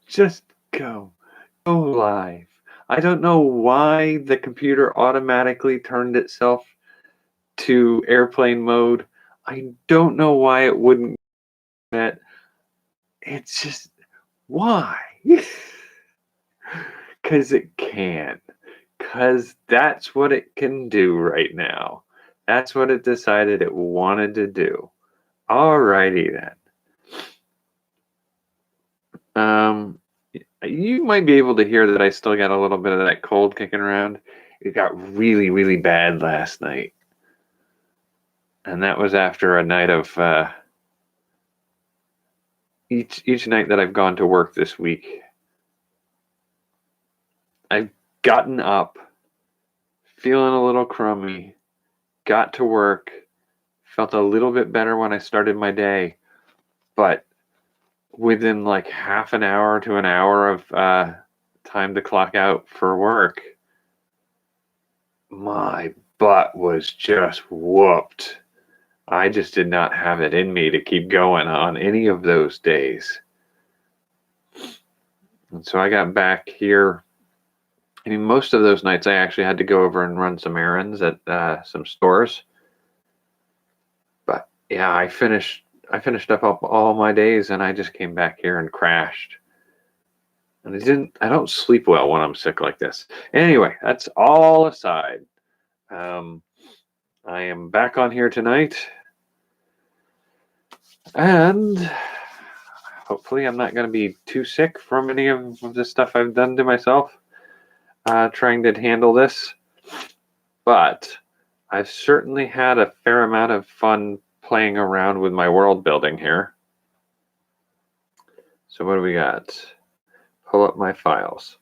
Just go live. I don't know why the computer automatically turned itself to airplane mode. I don't know why it wouldn't. It's just why? Because it can. Because that's what it can do right now. That's what it decided it wanted to do. Alrighty then. You might be able to hear that I still got a little bit of that cold kicking around. It got really, really bad last night. And that was after a night of each night that I've gone to work this week. I've gotten up, feeling a little crummy, got to work, felt a little bit better when I started my day, but within like half an hour to an hour of time to clock out for work, my butt was just whooped. I just did not have it in me to keep going on any of those days. And so I got back here. I mean, most of those nights I actually had to go over and run some errands at some stores. But yeah, I finished up all my days, and I just came back here and crashed. And I don't sleep well when I'm sick like this. Anyway, that's all aside. I am back on here tonight, and hopefully I'm not going to be too sick from any of the stuff I've done to myself trying to handle this. But I've certainly had a fair amount of fun playing around with my world building here. So what do we got? Pull up my files.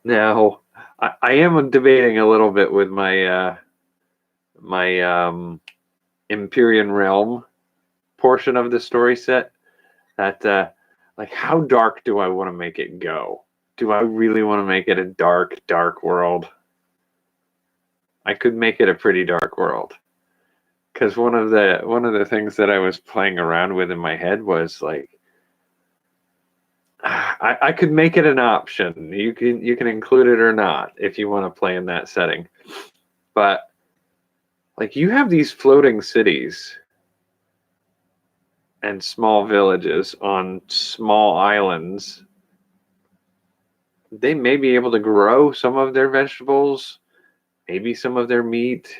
Now, I am debating a little bit with my Empyrean Realm portion of the story set. That like, how dark do I want to make it go? Do I really want to make it a dark, dark world? I could make it a pretty dark world. Because one of the things that I was playing around with in my head was like, I could make it an option. You can include it or not if you want to play in that setting. But like, you have these floating cities and small villages on small islands. They may be able to grow some of their vegetables, maybe some of their meat,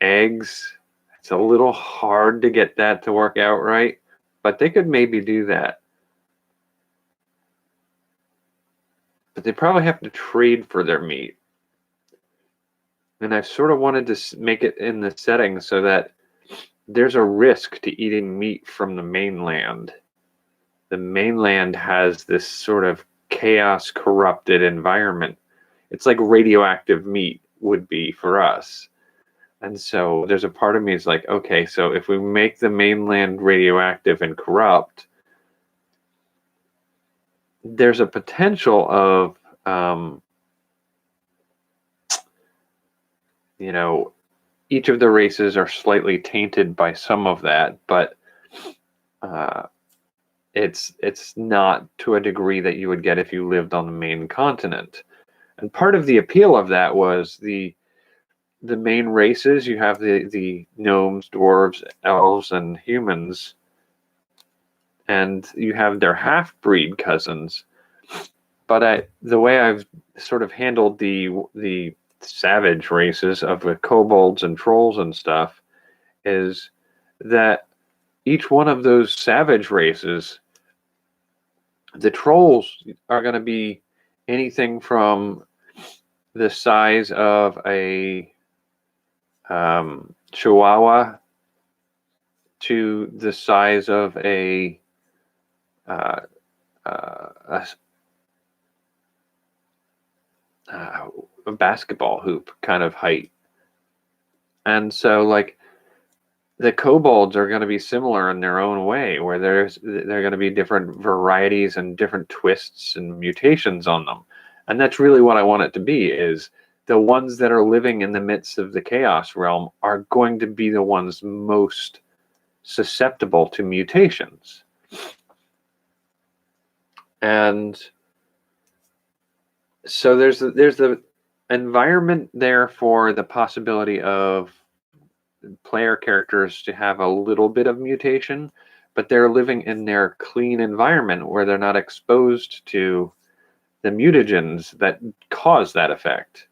eggs. It's a little hard to get that to work out right, but they could maybe do that. But they probably have to trade for their meat. And I've sort of wanted to make it in the setting so that there's a risk to eating meat from the mainland. The mainland has this sort of chaos corrupted environment. It's like radioactive meat would be for us. And so there's a part of me is like, okay, so if we make the mainland radioactive and corrupt, there's a potential of, each of the races are slightly tainted by some of that, but it's not to a degree that you would get if you lived on the main continent. And part of the appeal of that was the main races. You have the gnomes, dwarves, elves, and humans, and you have their half-breed cousins. But the way I've sort of handled the savage races of the kobolds and trolls and stuff is that each one of those savage races, the trolls are going to be anything from the size of a chihuahua to the size of a basketball hoop kind of height. And so, like, the kobolds are going to be similar in their own way, where they're going to be different varieties and different twists and mutations on them. And that's really what I want it to be, is the ones that are living in the midst of the chaos realm are going to be the ones most susceptible to mutations. And so there's the environment there for the possibility of player characters to have a little bit of mutation, but they're living in their clean environment where they're not exposed to the mutagens that cause that effect,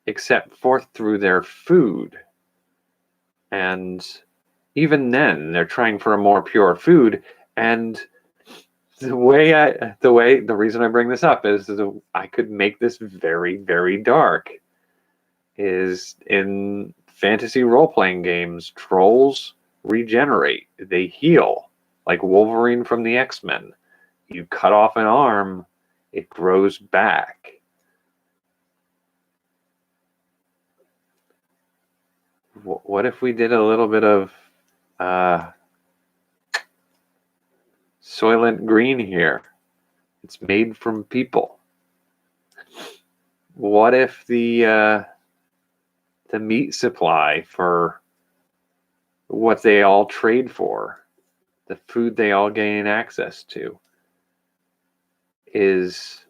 except for through their food. And even then, they're trying for a more pure food. And the reason I bring this up is I could make this very, very dark. Is in fantasy role-playing games, trolls regenerate. They heal, like Wolverine from the X-Men. You cut off an arm, it grows back. What if we did a little bit of Soylent Green here? It's made from people. What if the meat supply for what they all trade for, the food they all gain access to, is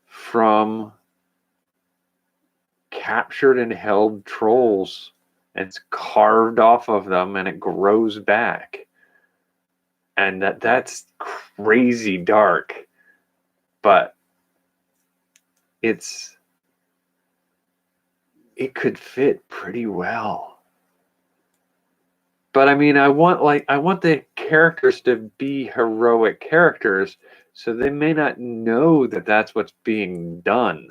from captured and held trolls, and it's carved off of them and it grows back? And that's crazy dark, but it could fit pretty well. But I mean, I want the characters to be heroic characters, so they may not know that that's what's being done.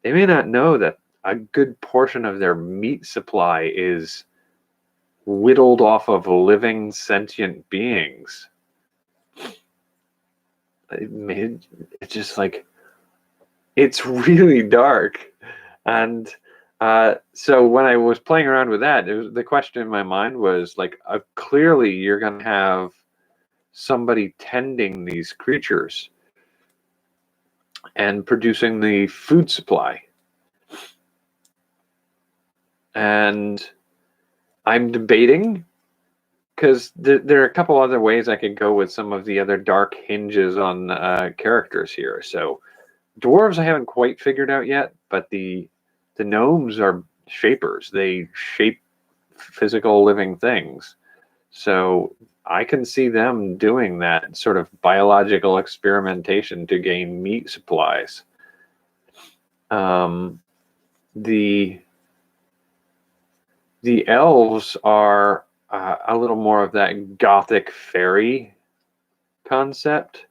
They may not know that a good portion of their meat supply is whittled off of living sentient beings. It's just like, it's really dark. And so when I was playing around with that, the question in my mind was like, clearly you're going to have somebody tending these creatures and producing the food supply. And I'm debating, because there are a couple other ways I could go with some of the other dark hinges on characters here. So dwarves I haven't quite figured out yet, but the gnomes are shapers. They shape physical living things. So I can see them doing that sort of biological experimentation to gain meat supplies. The elves are a little more of that gothic fairy concept.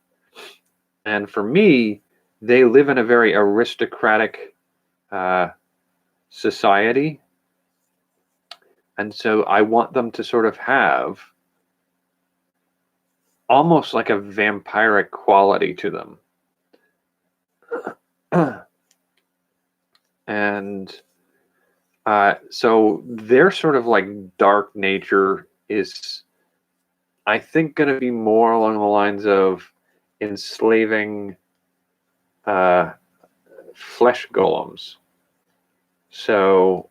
And for me, they live in a very aristocratic society. And so I want them to sort of have almost like a vampiric quality to them. And so their sort of like dark nature is, I think, going to be more along the lines of enslaving flesh golems. So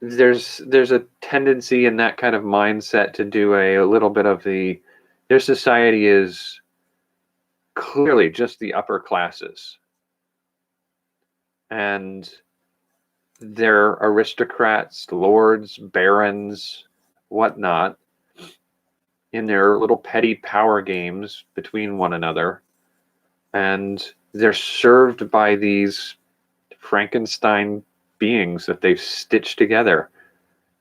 there's a tendency in that kind of mindset to do a little bit of their society is clearly just the upper classes. And they're aristocrats, lords, barons, whatnot, in their little petty power games between one another. And they're served by these Frankenstein beings that they've stitched together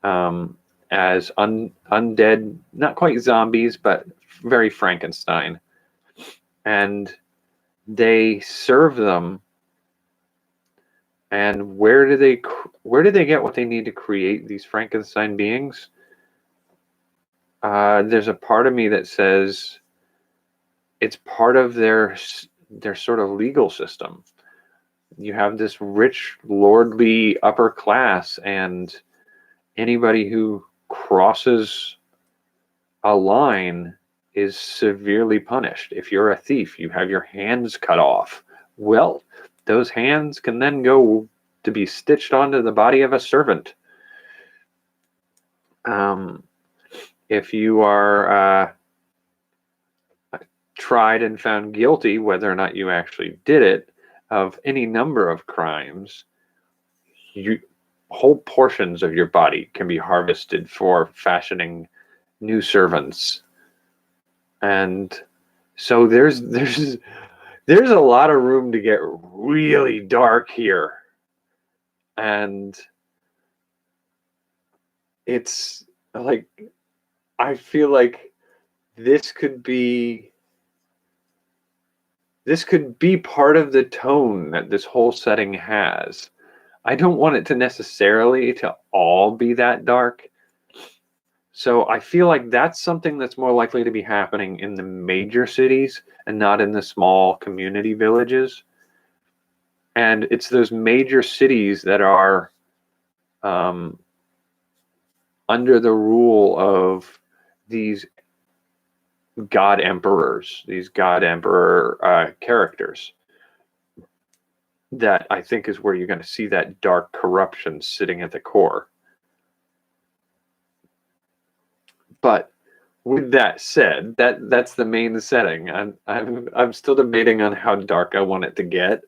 as undead, not quite zombies, but very Frankenstein. And they serve them. And where do they get what they need to create these Frankenstein beings? There's a part of me that says it's part of their sort of legal system. You have this rich, lordly upper class, and anybody who crosses a line is severely punished. If you're a thief, you have your hands cut off. Well, those hands can then go to be stitched onto the body of a servant. If you are tried and found guilty, whether or not you actually did it, of any number of crimes, whole portions of your body can be harvested for fashioning new servants. And so there's a lot of room to get really dark here. And it's like, I feel like this could be part of the tone that this whole setting has. I don't want it to necessarily to all be that dark. So I feel like that's something that's more likely to be happening in the major cities and not in the small community villages. And it's those major cities that are under the rule of these god emperors, these god emperor characters, that I think is where you're going to see that dark corruption sitting at the core. But with that said, that's the main setting. I'm still debating on how dark I want it to get,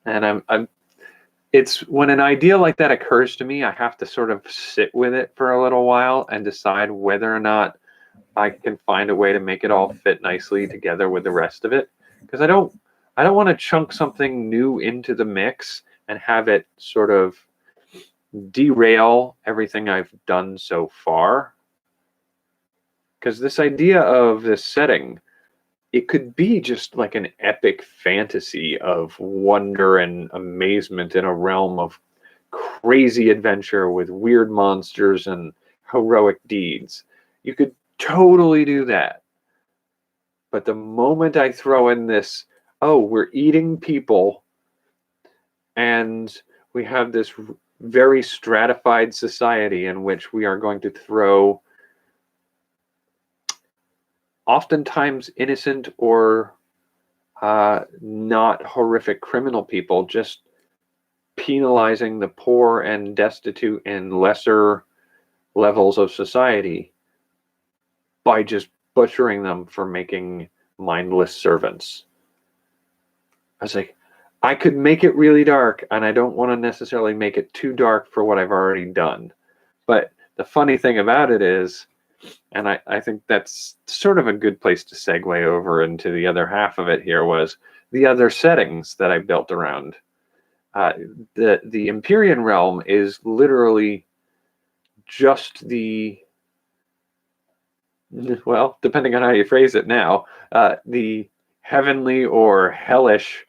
and it's when an idea like that occurs to me, I have to sort of sit with it for a little while and decide whether or not I can find a way to make it all fit nicely together with the rest of it, because I don't want to chunk something new into the mix and have it sort of derail everything I've done so far. Because this idea of this setting, it could be just like an epic fantasy of wonder and amazement in a realm of crazy adventure with weird monsters and heroic deeds. You could totally do that. But the moment I throw in this, oh, we're eating people, and we have this very stratified society in which we are going to throw oftentimes innocent or not horrific criminal people, just penalizing the poor and destitute and lesser levels of society by just butchering them for making mindless servants. I was like, I could make it really dark, and I don't want to necessarily make it too dark for what I've already done. But the funny thing about it is, and I think that's sort of a good place to segue over into the other half of it here, was the other settings that I built around. The Empyrean realm is literally just well, depending on how you phrase it now, the heavenly or hellish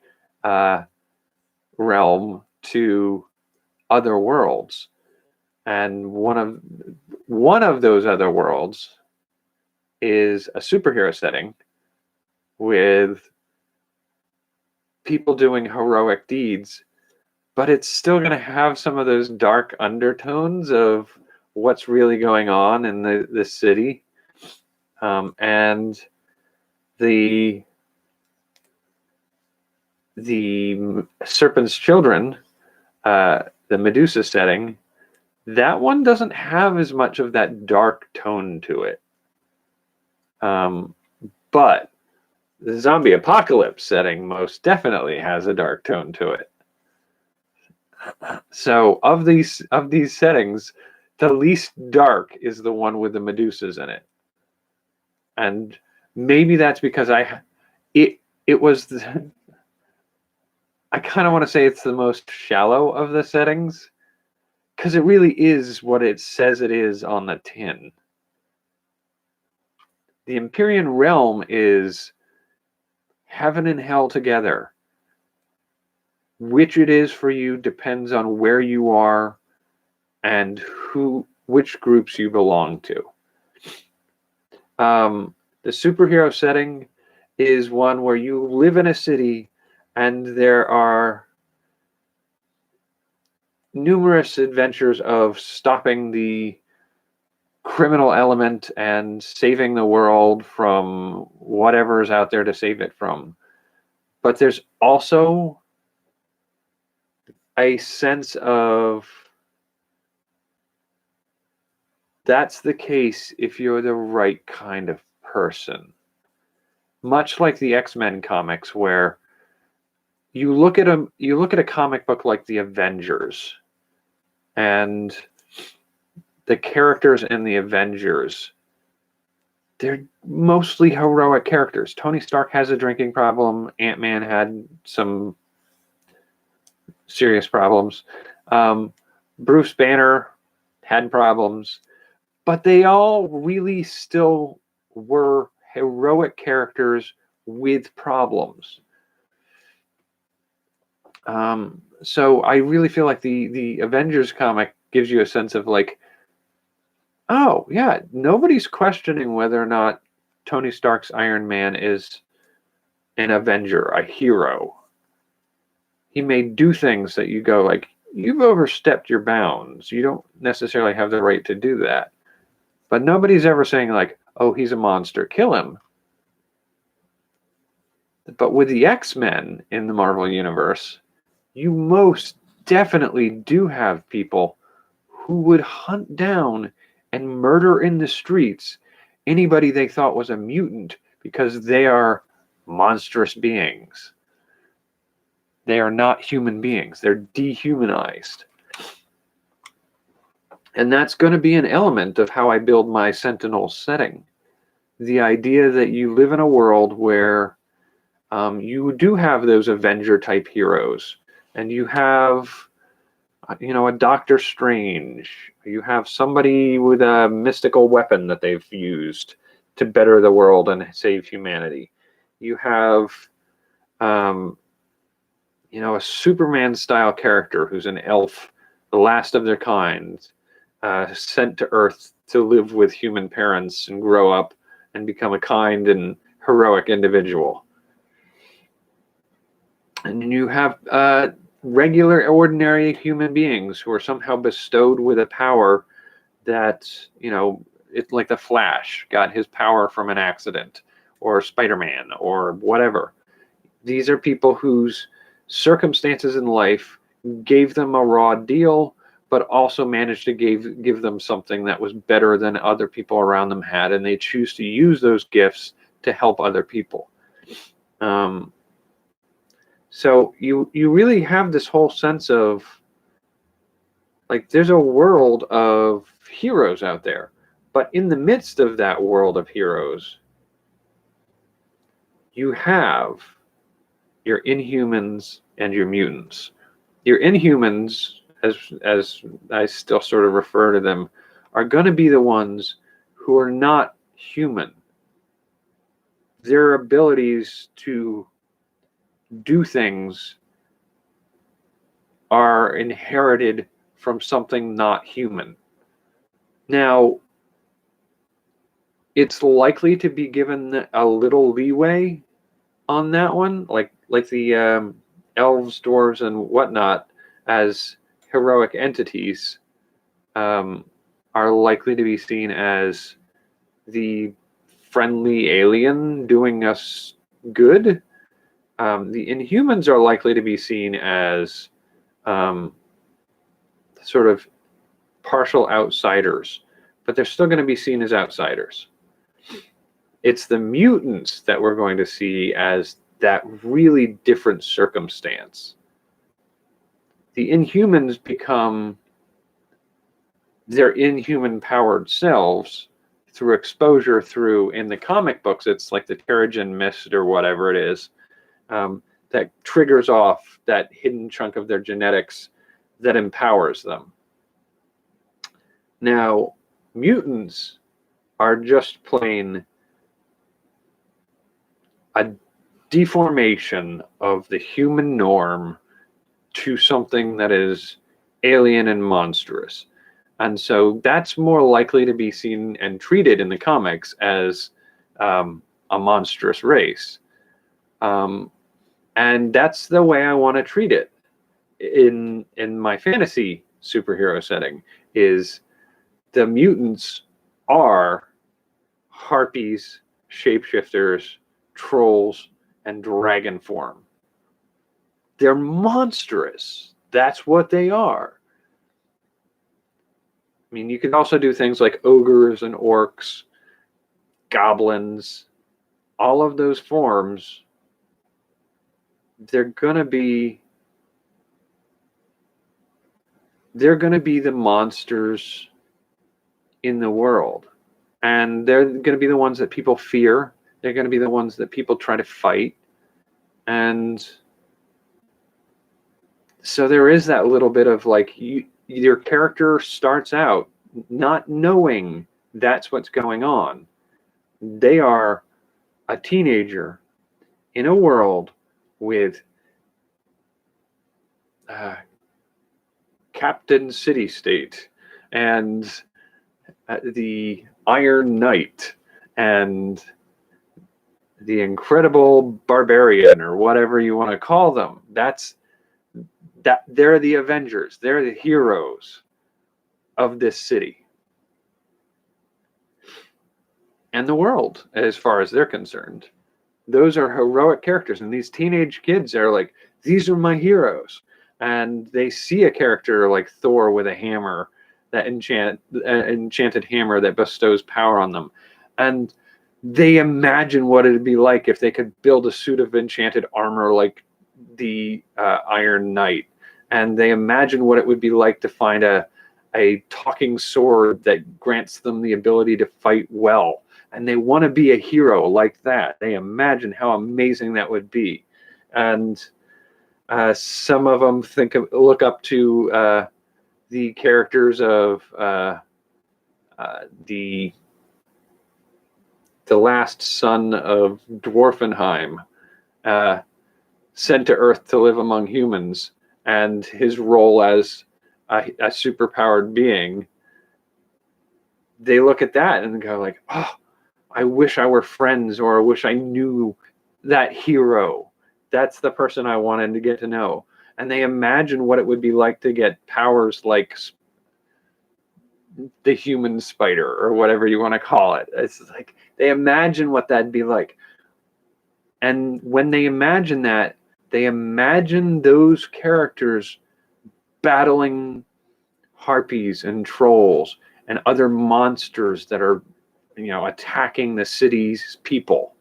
realm to other worlds. And one of those other worlds is a superhero setting with people doing heroic deeds, but it's still going to have some of those dark undertones of what's really going on in the city. And the Serpent's Children, the Medusa setting, that one doesn't have as much of that dark tone to it. But the zombie apocalypse setting most definitely has a dark tone to it. So of these settings, the least dark is the one with the Medusas in it. And maybe that's because it was I kind of want to say it's the most shallow of the settings, because it really is what it says it is on the tin. The Empyrean realm is heaven and hell together. Which it is for you depends on where you are and which groups you belong to. The superhero setting is one where you live in a city and there are numerous adventures of stopping the criminal element and saving the world from whatever's out there to save it from. But there's also a sense of that's the case if you're the right kind of person. much like the X-Men comics, where you look at a comic book like the Avengers, and the characters in the Avengers, they're mostly heroic characters. Tony Stark has a drinking problem. Ant-Man had some serious problems. Bruce Banner had problems, but they all really still were heroic characters with problems. So I really feel like the Avengers comic gives you a sense of like, oh yeah, nobody's questioning whether or not Tony Stark's Iron Man is an Avenger, a hero. He may do things that you go like, you've overstepped your bounds. You don't necessarily have the right to do that. But nobody's ever saying like, oh, he's a monster, kill him. But with the X-Men in the Marvel Universe, you most definitely do have people who would hunt down and murder in the streets anybody they thought was a mutant because they are monstrous beings. They are not human beings. They're dehumanized. And that's going to be an element of how I build my Sentinel setting. The idea that you live in a world where you do have those Avenger-type heroes, and you have, a Doctor Strange. You have somebody with a mystical weapon that they've used to better the world and save humanity. You have, a Superman-style character who's an elf, the last of their kind, sent to Earth to live with human parents and grow up and become a kind and heroic individual. And you have regular, ordinary human beings who are somehow bestowed with a power that, it's like the Flash got his power from an accident, or Spider-Man, or whatever. These are people whose circumstances in life gave them a raw deal, but also managed to give them something that was better than other people around them had, and they choose to use those gifts to help other people. So you really have this whole sense of, like, there's a world of heroes out there, but in the midst of that world of heroes, you have your Inhumans and your mutants. Your Inhumans, as I still sort of refer to them, are going to be the ones who are not human. Their abilities to do things are inherited from something not human. Now, it's likely to be given a little leeway on that one, like the elves, dwarves, and whatnot, as heroic entities, are likely to be seen as the friendly alien doing us good. The Inhumans are likely to be seen as sort of partial outsiders, but they're still going to be seen as outsiders. It's the mutants that we're going to see as that really different circumstance. The Inhumans become their inhuman-powered selves through exposure, in the comic books, it's like the Terrigen Mist or whatever it is, that triggers off that hidden chunk of their genetics that empowers them. Now, mutants are just plain a deformation of the human norm to something that is alien and monstrous. And so that's more likely to be seen and treated in the comics as a monstrous race. And that's the way I want to treat it in my fantasy superhero setting. Is the mutants are harpies, shapeshifters, trolls, and dragon form. They're monstrous. That's what they are. I mean, you could also do things like ogres and orcs, goblins, all of those forms, they're going to be the monsters in the world. And they're going to be the ones that people fear. They're going to be the ones that people try to fight. And so there is that little bit of like, your character starts out not knowing that's what's going on. They are a teenager in a world with Captain City State and the Iron Knight and the Incredible Barbarian, or whatever you want to call them. They're the Avengers. They're the heroes of this city and the world, as far as they're concerned. Those are heroic characters, and these teenage kids are like, these are my heroes. And they see a character like Thor with a hammer, that enchanted hammer that bestows power on them, and they imagine what it'd be like if they could build a suit of enchanted armor like the Iron Knight, and they imagine what it would be like to find a talking sword that grants them the ability to fight well, and they want to be a hero like that. They imagine how amazing that would be. And some of them look up to the characters of the last son of Dwarfenheim, sent to Earth to live among humans, and his role as a superpowered being. They look at that and go like, oh, I wish I were friends, or I wish I knew that hero. That's the person I wanted to get to know. And they imagine what it would be like to get powers like the human spider, or whatever you want to call it. It's like they imagine what that'd be like. And when they imagine that, they imagine those characters battling harpies and trolls and other monsters that are, attacking the city's people.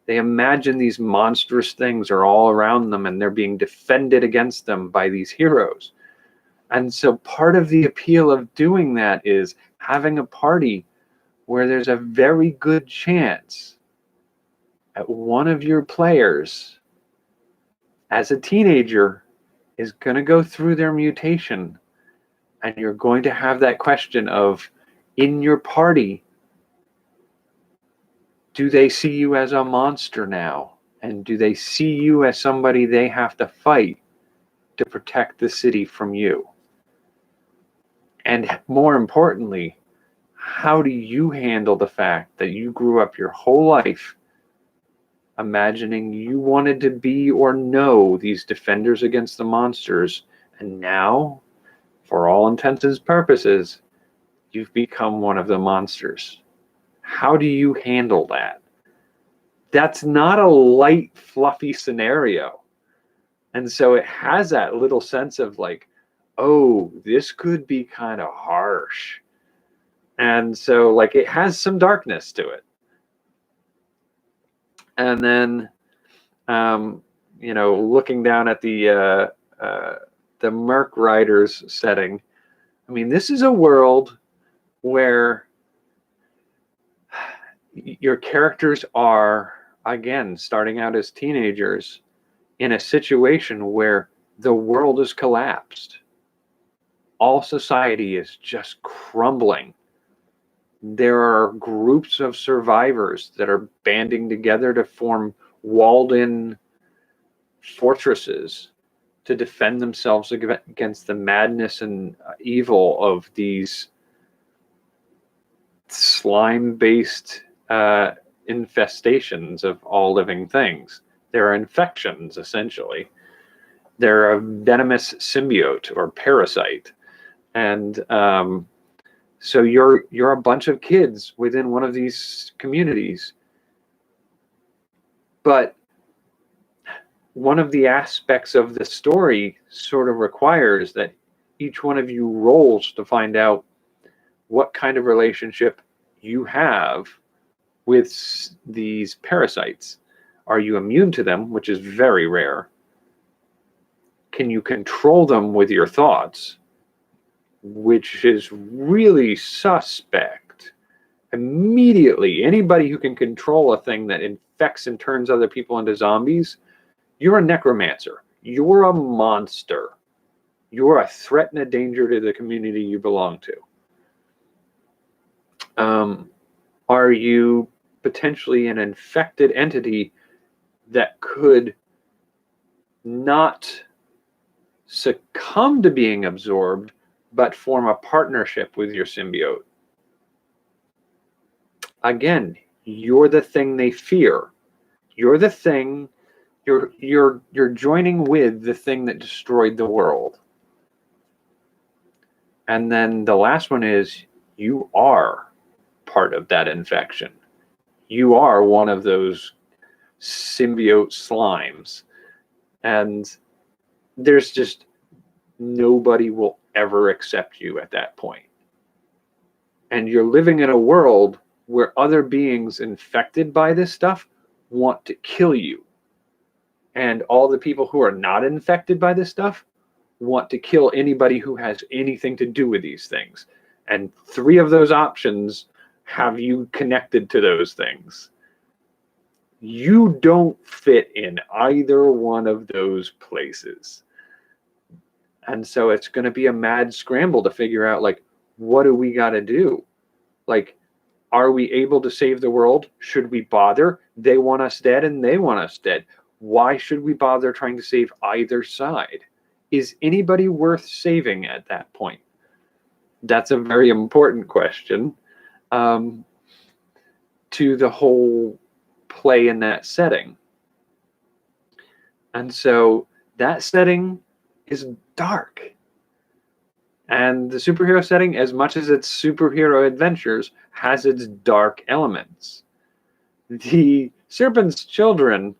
They imagine these monstrous things are all around them, and they're being defended against them by these heroes. And so part of the appeal of doing that is having a party where there's a very good chance that one of your players, as a teenager, is going to go through their mutation, and you're going to have that question of, in your party, do they see you as a monster now? And do they see you as somebody they have to fight to protect the city from you? And more importantly, how do you handle the fact that you grew up your whole life imagining you wanted to be or know these defenders against the monsters, and now, for all intents and purposes, you've become one of the monsters? How do you handle that? That's not a light, fluffy scenario. And so it has that little sense of like, oh, this could be kind of harsh. And so like it has some darkness to it. And then, looking down at the Merc Riders setting, I mean, this is a world where your characters are, again, starting out as teenagers in a situation where the world has collapsed. All society is just crumbling. There are groups of survivors that are banding together to form walled-in fortresses to defend themselves against the madness and evil of these slime-based infestations of all living things. They're infections, essentially. They're a venomous symbiote or parasite. And so you're a bunch of kids within one of these communities. But one of the aspects of the story sort of requires that each one of you rolls to find out what kind of relationship you have with these parasites? Are you immune to them, which is very rare? Can you control them with your thoughts, which is really suspect? Immediately, anybody who can control a thing that infects and turns other people into zombies, you're a necromancer. You're a monster. You're a threat and a danger to the community you belong to. Are you potentially an infected entity that could not succumb to being absorbed, but form a partnership with your symbiote? Again, you're the thing they fear. You're the thing. You're joining with the thing that destroyed the world. And then the last one is, you are part of that infection. You are one of those symbiote slimes. And there's just nobody will ever accept you at that point. And you're living in a world where other beings infected by this stuff want to kill you. And all the people who are not infected by this stuff want to kill anybody who has anything to do with these things. And 3 of those options have you connected to those things. You don't fit in either one of those places. And so it's going to be a mad scramble to figure out, like, what do we got to do? Like, are we able to save the world? Should we bother? They want us dead and they want us dead. Why should we bother trying to save either side? Is anybody worth saving at that point? That's a very important question to the whole play in that setting. And so that setting is dark. And the superhero setting, as much as it's superhero adventures, has its dark elements. The Serpent's Children,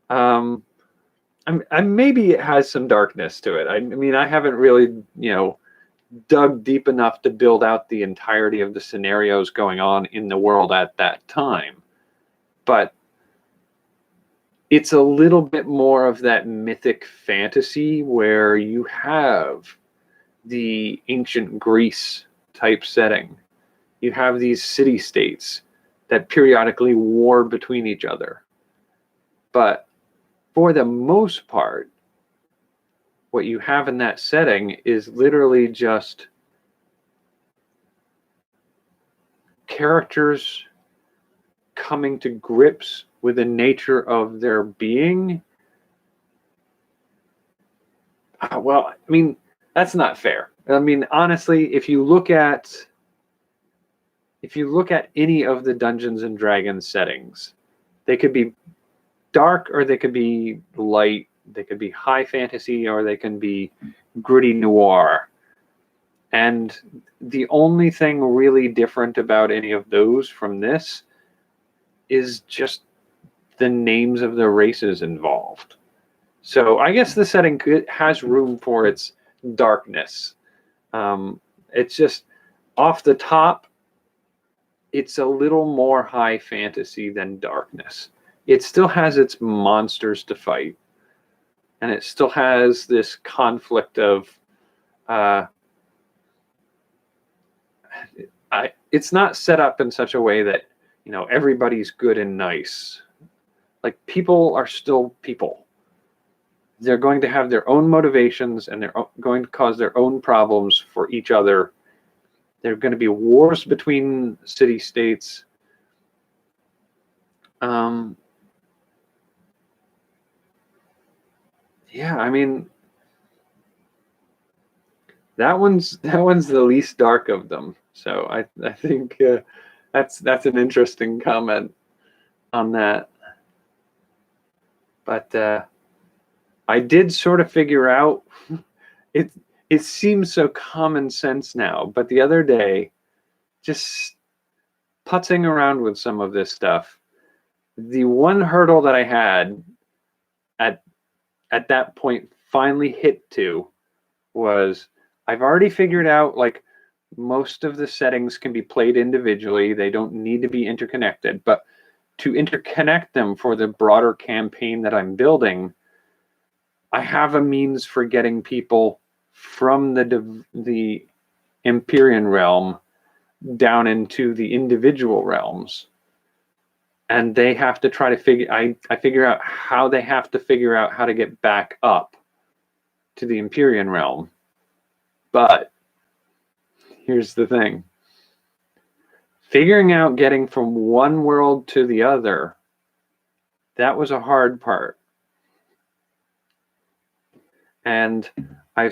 maybe it has some darkness to it. I mean, I haven't really, dug deep enough to build out the entirety of the scenarios going on in the world at that time. But it's a little bit more of that mythic fantasy where you have the ancient Greece type setting. You have these city-states that periodically war between each other. But for the most part, what you have in that setting is literally just characters coming to grips with the nature of their being. Well, I mean, that's not fair. I mean, honestly, if you look at any of the Dungeons and Dragons settings, they could be dark or they could be light. They could be high fantasy or they can be gritty noir. And the only thing really different about any of those from this is just the names of the races involved. So I guess the setting has room for its darkness. It's just off the top, it's a little more high fantasy than darkness. It still has its monsters to fight. And it still has this conflict of, it's not set up in such a way that, everybody's good and nice. Like, people are still people. They're going to have their own motivations and they're going to cause their own problems for each other. There are going to be wars between city-states. Yeah, I mean, that one's the least dark of them. So I think that's an interesting comment on that. But I did sort of figure out it seems so common sense now, but the other day, just putzing around with some of this stuff, the one hurdle that I had at that point finally hit to was, I've already figured out, like, Most of the settings can be played individually. They don't need to be interconnected, but to interconnect them for the broader campaign that I'm building, I have a means for getting people from the Empyrean realm down into the individual realms. And they have to try to I figure out how they have to figure out how to get back up to the Empyrean realm. But here's the thing. Figuring out getting from one world to the other, that was a hard part. And I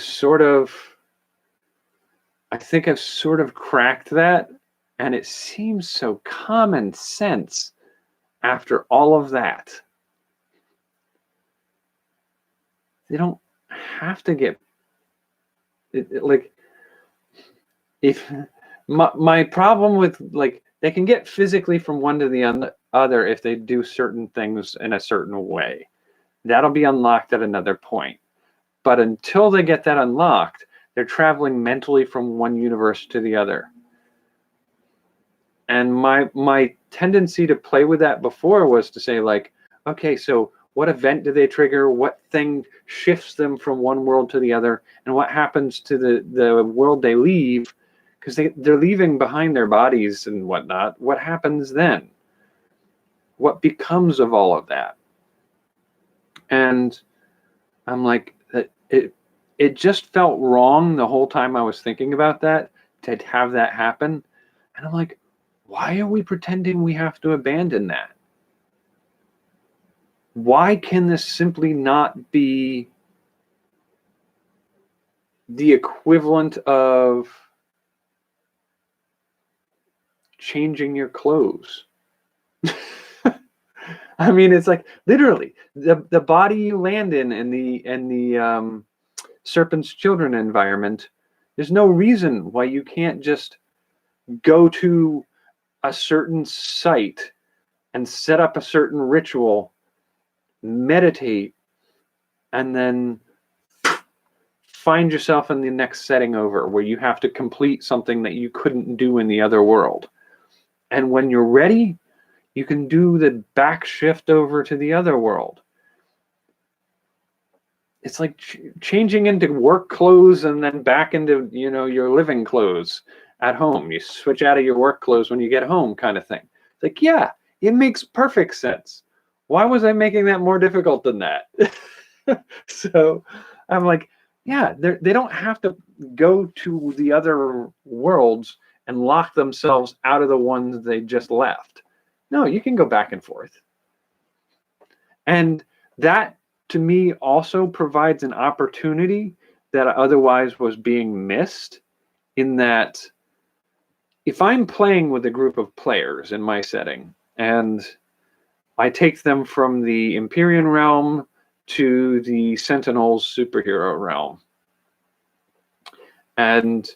think I've sort of cracked that, and it seems so common sense after all of that. They don't have to get like, if my problem with, like, they can get physically from one to the other if they do certain things in a certain way. That'll be unlocked at another point. But until they get that unlocked, they're traveling mentally from one universe to the other. And my tendency to play with that before was to say, like, okay, so what event do they trigger? What thing shifts them from one world to the other? And what happens to the world they leave? Because they're leaving behind their bodies and whatnot. What happens then? What becomes of all of that? And I'm like, it just felt wrong the whole time I was thinking about that, to have that happen. And I'm like, why are we pretending we have to abandon that? Why can this simply not be the equivalent of changing your clothes? I mean, it's like literally the body you land in the Serpent's Children environment. There's no reason why you can't just go to a certain site and set up a certain ritual, meditate, and then find yourself in the next setting over where you have to complete something that you couldn't do in the other world. And when you're ready, you can do the back shift over to the other world. It's like changing into work clothes and then back into, your living clothes at home. You switch out of your work clothes when you get home, kind of thing. It's like, yeah, it makes perfect sense. Why was I making that more difficult than that? So I'm like, yeah, they don't have to go to the other worlds and lock themselves out of the ones they just left. No, you can go back and forth. And that, to me, also provides an opportunity that otherwise was being missed, in that if I'm playing with a group of players in my setting and I take them from the Empyrean realm to the Sentinels superhero realm, and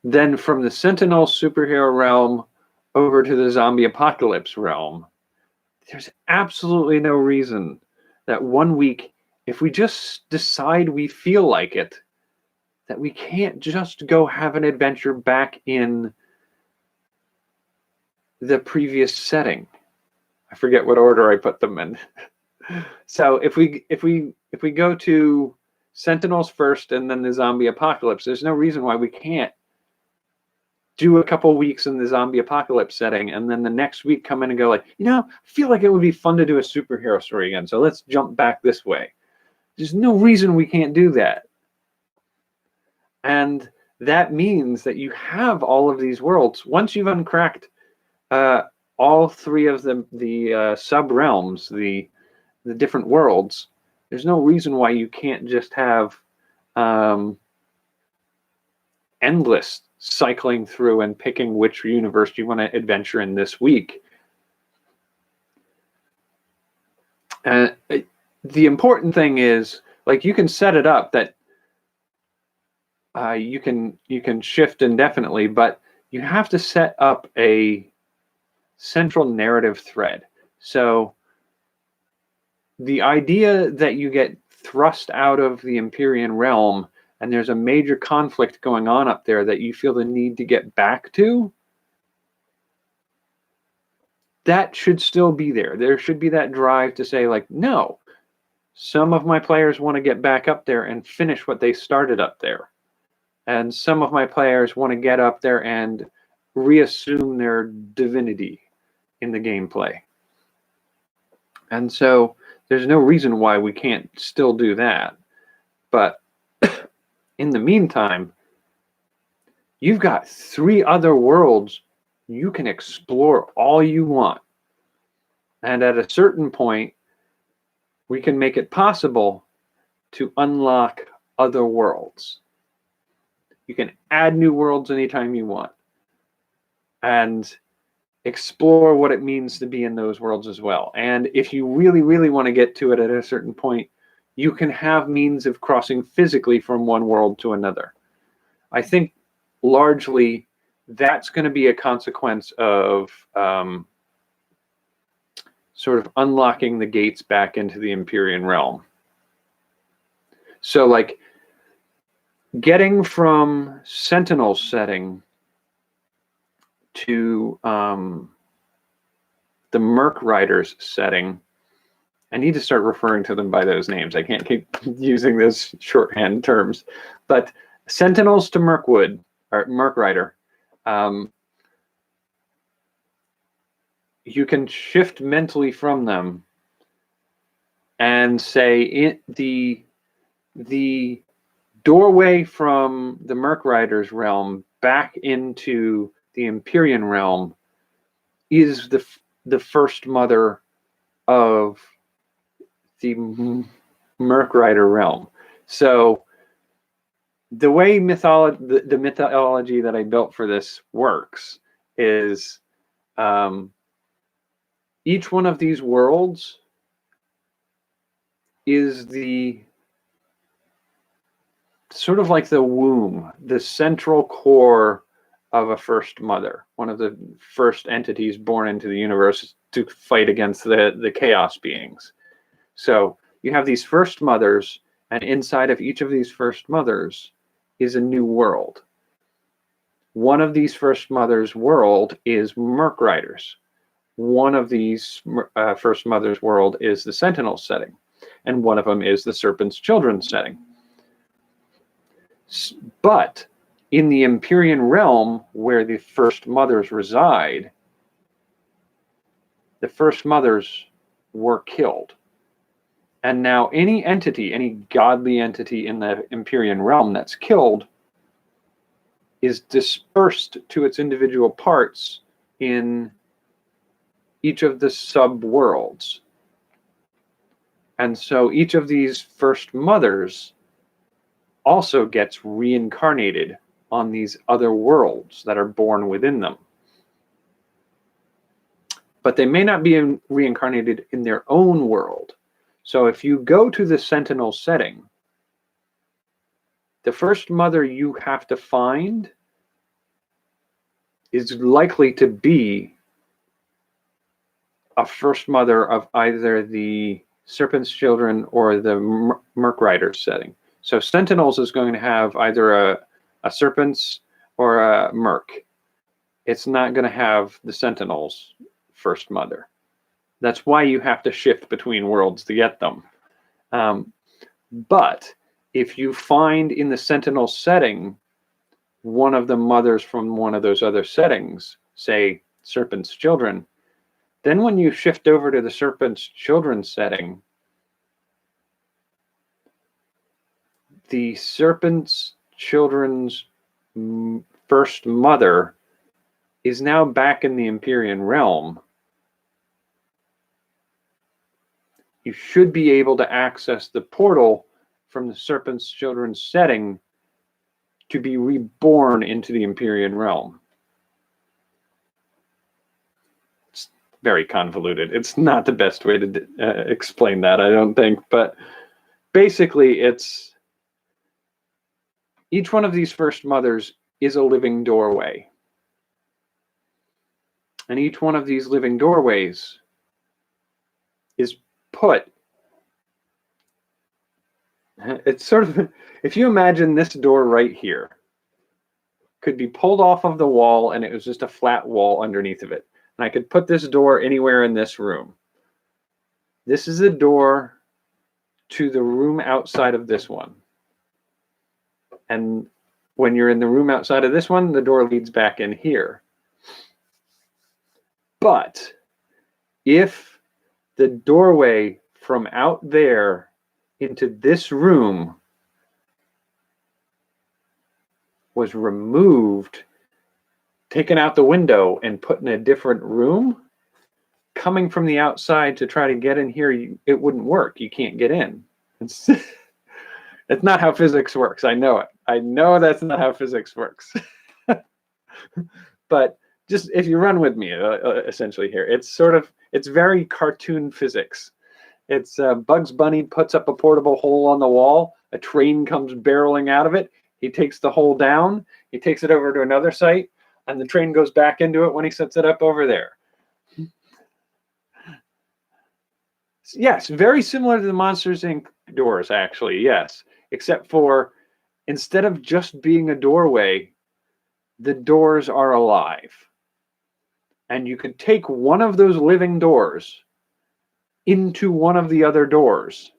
then from the Sentinels superhero realm over to the zombie apocalypse realm, there's absolutely no reason that 1 week, if we just decide we feel like it, that we can't just go have an adventure back in the previous setting. I forget what order I put them in. So if we go to Sentinels first and then the zombie apocalypse, there's no reason why we can't do a couple weeks in the zombie apocalypse setting and then the next week come in and go like, I feel like it would be fun to do a superhero story again, so let's jump back this way. There's no reason we can't do that. And that means that you have all of these worlds. Once you've uncracked all three of the sub-realms, the different worlds, there's no reason why you can't just have endless cycling through and picking which universe you want to adventure in this week. And the important thing is, like, you can set it up that you can shift indefinitely, but you have to set up a central narrative thread. So the idea that you get thrust out of the Empyrean realm and there's a major conflict going on up there that you feel the need to get back to, that should still be there. There should be that drive to say, like, no, some of my players want to get back up there and finish what they started up there. And some of my players want to get up there and reassume their divinity in the gameplay. And so there's no reason why we can't still do that. But in the meantime, you've got 3 other worlds you can explore all you want. And at a certain point, we can make it possible to unlock other worlds. You can add new worlds anytime you want and explore what it means to be in those worlds as well. And if you really, really want to get to it at a certain point, you can have means of crossing physically from one world to another. I think largely that's going to be a consequence of sort of unlocking the gates back into the Empyrean realm. So like getting from Sentinel setting to the Merc Riders setting, I need to start referring to them by those names. I can't keep using those shorthand terms. But Sentinels to Mercwood, or Merc Rider, you can shift mentally from them and say the doorway from the Merc Rider's realm back into the Empyrean realm is the first mother of the Merc Rider realm. So the way the mythology that I built for this works is each one of these worlds is the sort of like the womb, the central core of a first mother, one of the first entities born into the universe to fight against the chaos beings. So you have these first mothers, and inside of each of these first mothers is a new world. One of these first mothers' world is Merc Riders. One of these first mother's world is the Sentinel setting, and one of them is the Serpent's Children setting. But in the Empyrean realm, where the first mothers reside, the first mothers were killed. And now any entity, any godly entity in the Empyrean realm that's killed is dispersed to its individual parts in each of the sub-worlds. And so each of these first mothers also gets reincarnated on these other worlds that are born within them. But they may not be reincarnated in their own world. So if you go to the Sentinel setting, the first mother you have to find is likely to be a first mother of either the Serpent's Children or the Merc Riders setting. So Sentinels is going to have either a Serpent's or a Merc. It's not going to have the Sentinels first mother. That's why you have to shift between worlds to get them. But if you find in the Sentinel setting one of the mothers from one of those other settings, say Serpent's Children, then when you shift over to the Serpent's Children setting, the Serpent's Children's first mother is now back in the Empyrean realm. You should be able to access the portal from the Serpent's Children's setting to be reborn into the Empyrean realm. It's very convoluted. It's not the best way to explain that, I don't think. But basically, it's each one of these first mothers is a living doorway. And each one of these living doorways is put It's sort of, if you imagine this door right here could be pulled off of the wall and it was just a flat wall underneath of it. And I could put this door anywhere in this room. This is a door to the room outside of this one. And when you're in the room outside of this one, the door leads back in here. But if the doorway from out there into this room was removed, taken out the window and put in a different room, coming from the outside to try to get in here, it wouldn't work. You can't get in. It's not how physics works. I know it. I know that's not how physics works. But just if you run with me, essentially here, it's very cartoon physics. It's Bugs Bunny puts up a portable hole on the wall. A train comes barreling out of it. He takes the hole down. He takes it over to another site, and the train goes back into it when he sets it up over there. Yes, very similar to the Monsters, Inc. doors, actually, yes. Except for instead of just being a doorway, the doors are alive. And you could take one of those living doors into one of the other doors.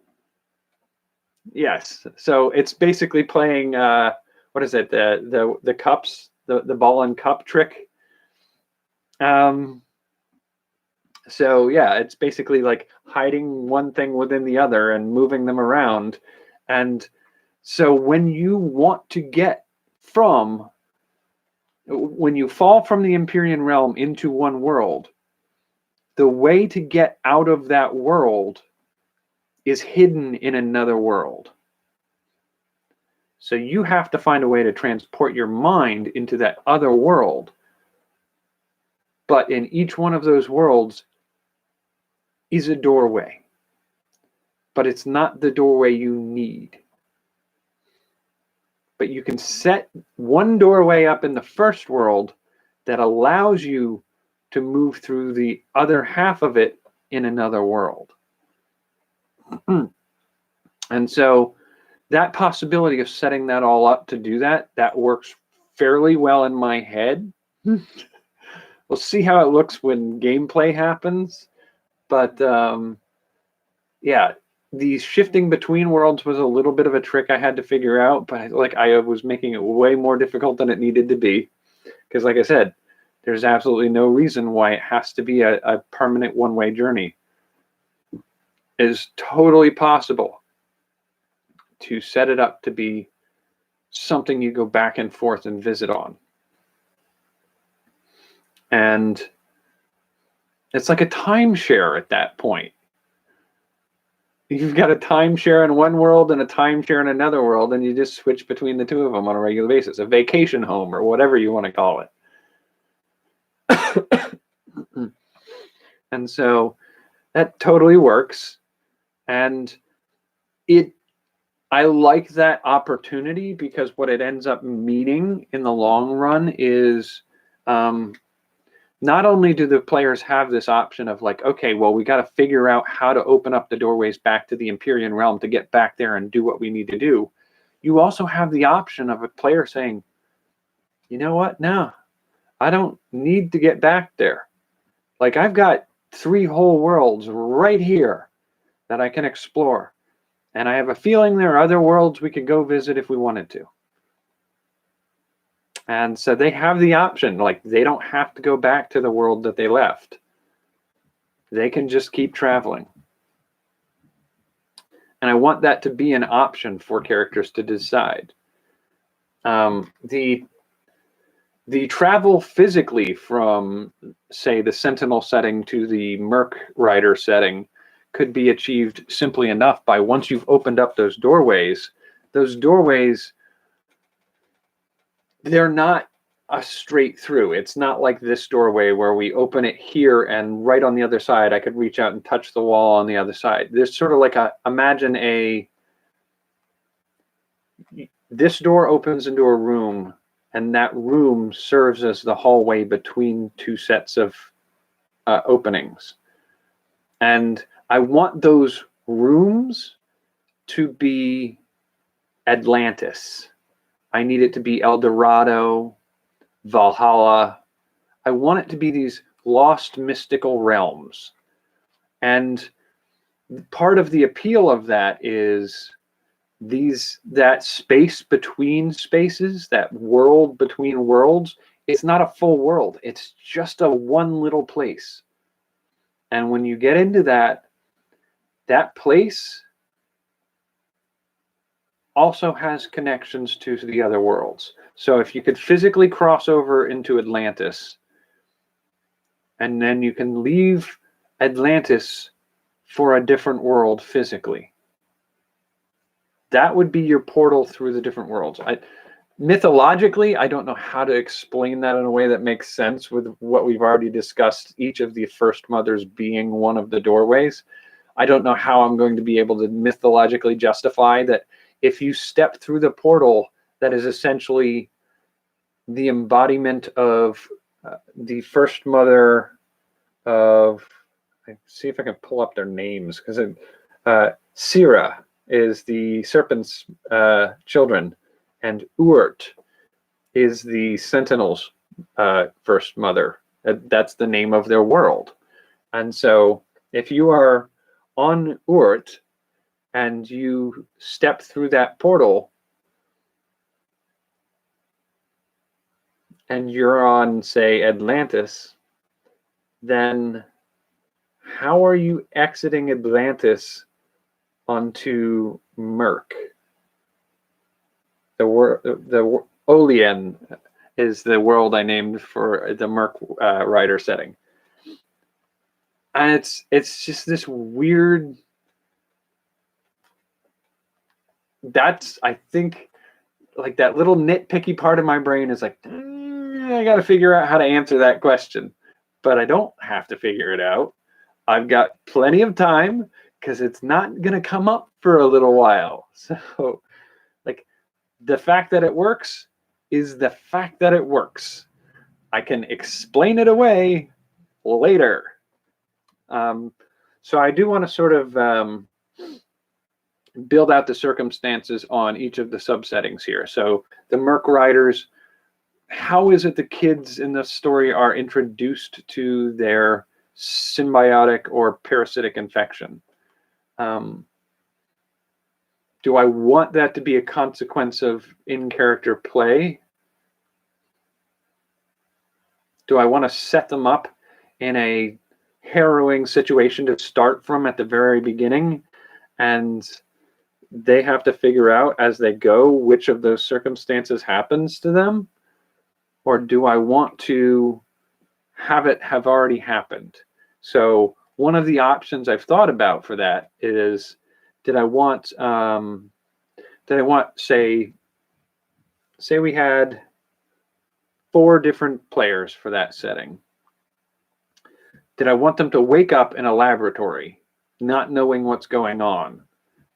Yes, so it's basically playing, what is it, the cups, the ball and cup trick. So yeah, it's basically like hiding one thing within the other and moving them around. And so when you want to get from, when you fall from the Empyrean realm into one world, the way to get out of that world is hidden in another world. So you have to find a way to transport your mind into that other world. But in each one of those worlds is a doorway. But it's not the doorway you need. But you can set one doorway up in the first world that allows you to move through the other half of it in another world. And so that possibility of setting that all up to do that, that works fairly well in my head. We'll see how it looks when gameplay happens. But yeah, the shifting between worlds was a little bit of a trick I had to figure out, but I was making it way more difficult than it needed to be. Because like I said, there's absolutely no reason why it has to be a permanent one-way journey. It is totally possible to set it up to be something you go back and forth and visit on. And it's like a timeshare at that point. You've got a timeshare in one world and a timeshare in another world, and you just switch between the two of them on a regular basis. A vacation home or whatever you want to call it. And so that totally works. And I like that opportunity because what it ends up meaning in the long run is not only do the players have this option of like, okay, well, we got to figure out how to open up the doorways back to the Empyrean realm to get back there and do what we need to do. You also have the option of a player saying, you know what? No, I don't need to get back there. Like I've got 3 whole worlds right here that I can explore. And I have a feeling there are other worlds we could go visit if we wanted to. And so they have the option, like they don't have to go back to the world that they left. They can just keep traveling. And I want that to be an option for characters to decide. The travel physically from, say, the Sentinel setting to the Merc Rider setting could be achieved simply enough by once you've opened up those doorways, they're not a straight through. It's not like this doorway where we open it here and right on the other side, I could reach out and touch the wall on the other side. There's sort of like this door opens into a room and that room serves as the hallway between 2 sets of openings. And I want those rooms to be Atlantis. I need it to be El Dorado, Valhalla. I want it to be these lost mystical realms. And part of the appeal of that is that space between spaces, that world between worlds. It's not a full world. It's just a one little place. And when you get into that place also has connections to the other worlds. So if you could physically cross over into Atlantis, and then you can leave Atlantis for a different world physically, that would be your portal through the different worlds. Mythologically, I don't know how to explain that in a way that makes sense with what we've already discussed, each of the first mothers being one of the doorways. I don't know how I'm going to be able to mythologically justify that if you step through the portal, that is essentially the embodiment of the first mother of, see if I can pull up their names, because Sira is the serpent's children, and Urt is the Sentinel's first mother. That's the name of their world. And so if you are on Urt and you step through that portal and you're on, say, Atlantis, then how are you exiting Atlantis onto Merc? The Olien is the world I named for the Merc rider setting. And it's just this weird, that's, I think, like that little nitpicky part of my brain is like, I got to figure out how to answer that question. But I don't have to figure it out. I've got plenty of time because it's not going to come up for a little while. So, like, the fact that it works is the fact that it works. I can explain it away later. So I do want to sort of build out the circumstances on each of the subsettings here. So the Merc Riders, how is it the kids in the story are introduced to their symbiotic or parasitic infection? Do I want that to be a consequence of in-character play? Do I want to set them up in a harrowing situation to start from at the very beginning, and they have to figure out as they go which of those circumstances happens to them? Or do I want to have it have already happened? So one of the options I've thought about for that is, did I want say we had 4 different players for that setting. Did I want them to wake up in a laboratory, not knowing what's going on,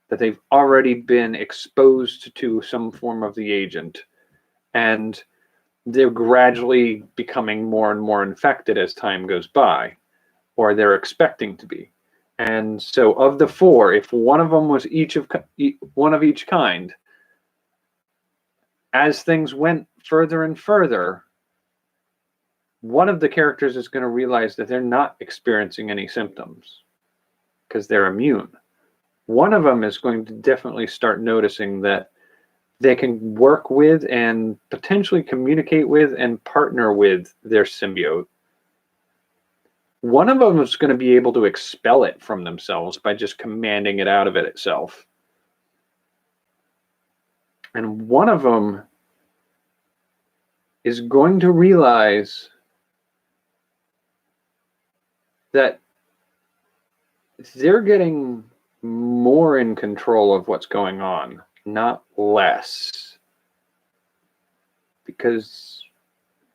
that they've already been exposed to some form of the agent, and they're gradually becoming more and more infected as time goes by, or they're expecting to be? And so of the 4, if one of them was one of each kind, as things went further and further, one of the characters is going to realize that they're not experiencing any symptoms because they're immune. One of them is going to definitely start noticing that they can work with and potentially communicate with and partner with their symbiote. One of them is going to be able to expel it from themselves by just commanding it out of it itself. And one of them is going to realize that they're getting more in control of what's going on, not less. Because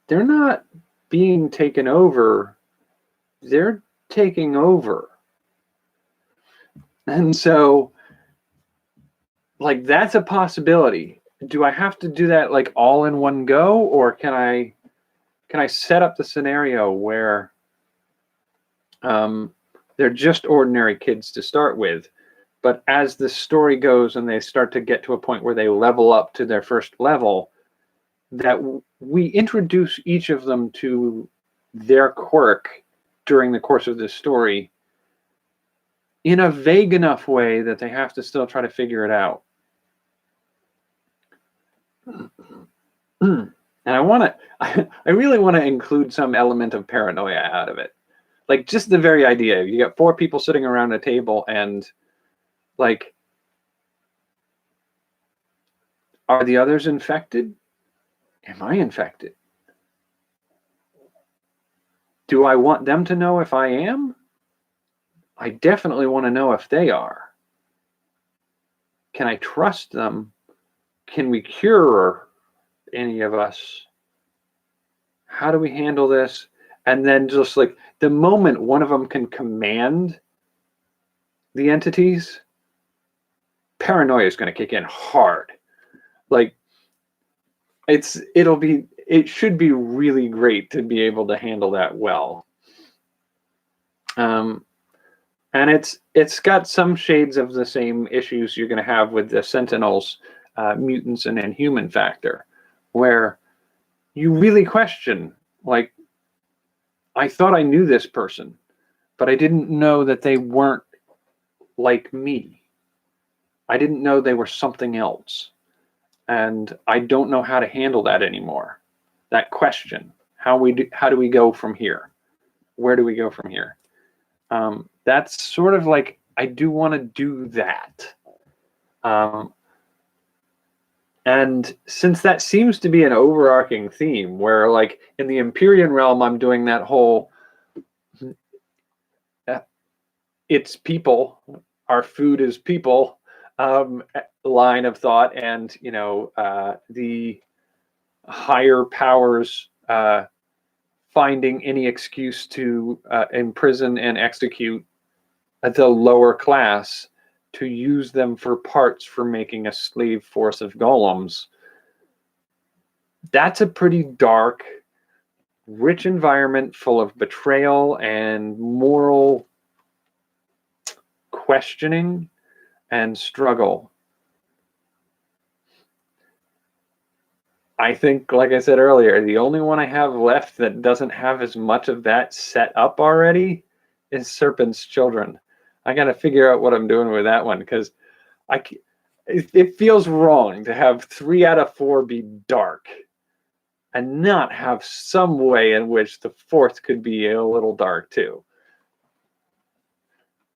they're not being taken over, they're taking over. And so, like, that's a possibility. Do I have to do that like all in one go, or can I set up the scenario where they're just ordinary kids to start with, But as the story goes and they start to get to a point where they level up to their first level, that we introduce each of them to their quirk during the course of this story in a vague enough way that they have to still try to figure it out. And I really want to include some element of paranoia out of it. Like, just the very idea, you got 4 people sitting around a table and, like, are the others infected? Am I infected? Do I want them to know if I am? I definitely want to know if they are. Can I trust them? Can we cure any of us? How do we handle this? And then just like the moment one of them can command the entities, paranoia is going to kick in hard. Like, it should be really great to be able to handle that well. And it's got some shades of the same issues you're going to have with the Sentinels, mutants and inhuman factor, where you really question, like, I thought I knew this person, but I didn't know that they weren't like me. I didn't know they were something else. And I don't know how to handle that anymore. That question, how do we go from here? Where do we go from here? That's sort of like, I do want to do that. And since that seems to be an overarching theme where, like, in the Empyrean realm, I'm doing that whole, it's people, our food is people, line of thought, and, you know, the higher powers finding any excuse to imprison and execute the lower class, to use them for parts for making a slave force of golems. That's a pretty dark, rich environment full of betrayal and moral questioning and struggle. I think, like I said earlier, the only one I have left that doesn't have as much of that set up already is Serpent's Children. I got to figure out what I'm doing with that one, because it feels wrong to have 3 out of 4 be dark and not have some way in which the 4th could be a little dark too.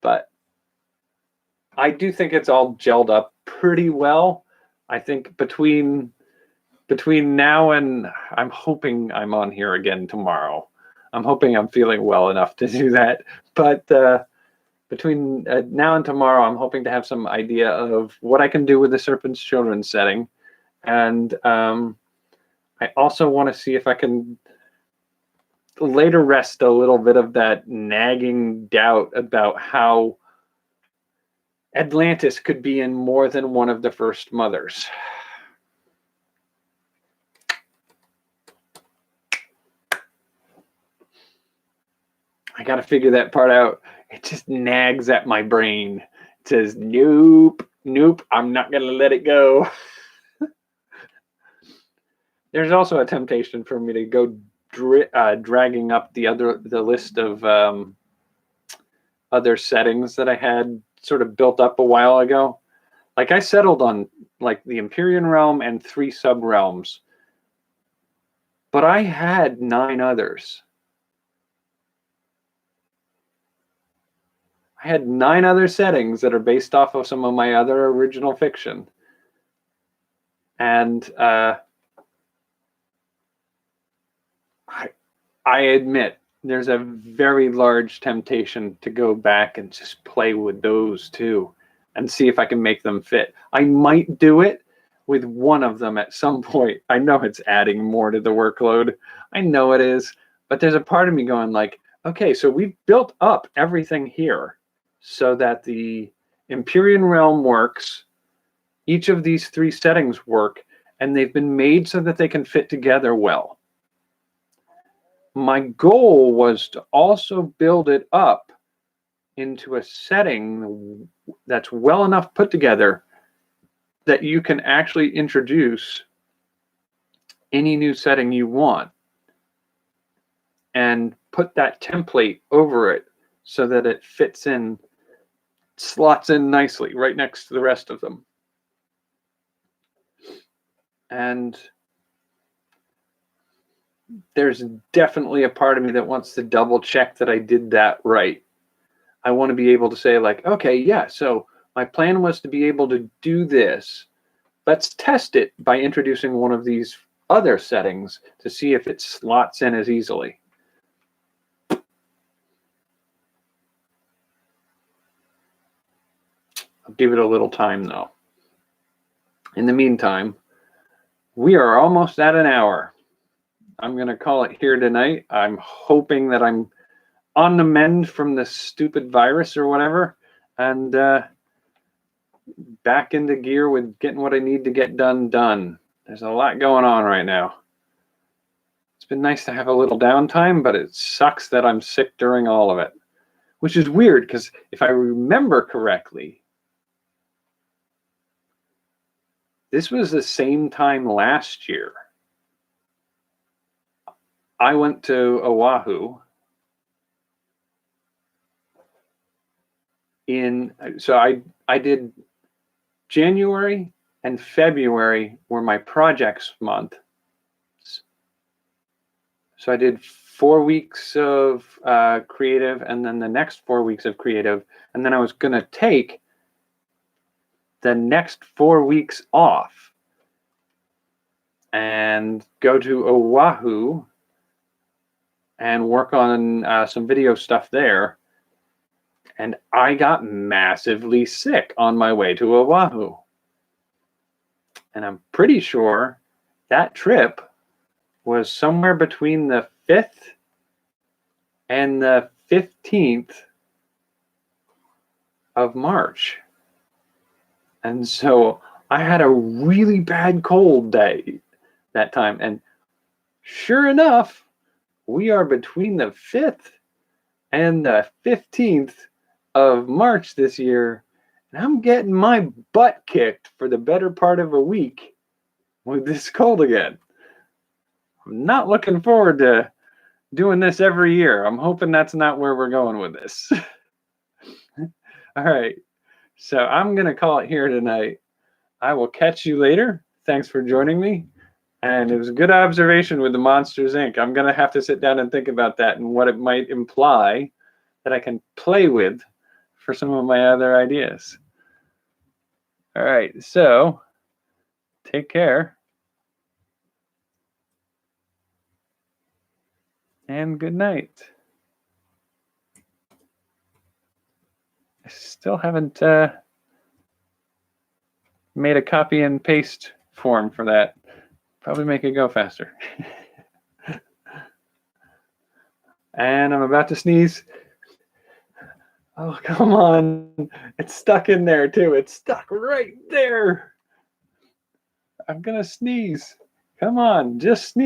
But I do think it's all gelled up pretty well. I think between now and, I'm hoping I'm on here again tomorrow. I'm hoping I'm feeling well enough to do that. But between now and tomorrow, I'm hoping to have some idea of what I can do with the Serpent's Children setting. And I also want to see if I can later rest a little bit of that nagging doubt about how Atlantis could be in more than one of the First Mothers. I got to figure that part out. It just nags at my brain. It says, nope, I'm not going to let it go. There's also a temptation for me to go dragging up the list of other settings that I had sort of built up a while ago. Like, I settled on, like, the Empyrean realm and 3 sub-realms, but I had 9 others. I had 9 other settings that are based off of some of my other original fiction. And I admit there's a very large temptation to go back and just play with those too and see if I can make them fit. I might do it with one of them at some point. I know it's adding more to the workload. I know it is. But there's a part of me going like, okay, so we've built up everything here so that the Empyrean realm works, each of these 3 settings work, and they've been made so that they can fit together well. My goal was to also build it up into a setting that's well enough put together that you can actually introduce any new setting you want and put that template over it so that it fits in, slots in nicely right next to the rest of them. And there's definitely a part of me that wants to double check that I did that right. I want to be able to say, like, okay, yeah, so my plan was to be able to do this. Let's test it by introducing one of these other settings to see if it slots in as easily. I'll give it a little time, though. In the meantime, we are almost at an hour. I'm going to call it here tonight. I'm hoping that I'm on the mend from this stupid virus or whatever, and back into gear with getting what I need to get done. There's a lot going on right now. It's been nice to have a little downtime, but it sucks that I'm sick during all of it, which is weird because if I remember correctly, this was the same time last year. I went to Oahu so I did January and February were my projects month. So I did 4 weeks of creative and then the next 4 weeks of creative. And then I was going to take the next 4 weeks off and go to Oahu and work on some video stuff there. And I got massively sick on my way to Oahu. And I'm pretty sure that trip was somewhere between the 5th and the 15th of March. And so I had a really bad cold day that time. And sure enough, we are between the 5th and the 15th of March this year. And I'm getting my butt kicked for the better part of a week with this cold again. I'm not looking forward to doing this every year. I'm hoping that's not where we're going with this. All right. So I'm going to call it here tonight. I will catch you later. Thanks for joining me. And it was a good observation with the Monsters, Inc. I'm going to have to sit down and think about that and what it might imply that I can play with for some of my other ideas. All right. So take care. And good night. I still haven't made a copy and paste form for that. Probably make it go faster. And I'm about to sneeze. Oh, come on. It's stuck in there too. It's stuck right there. I'm going to sneeze. Come on, just sneeze.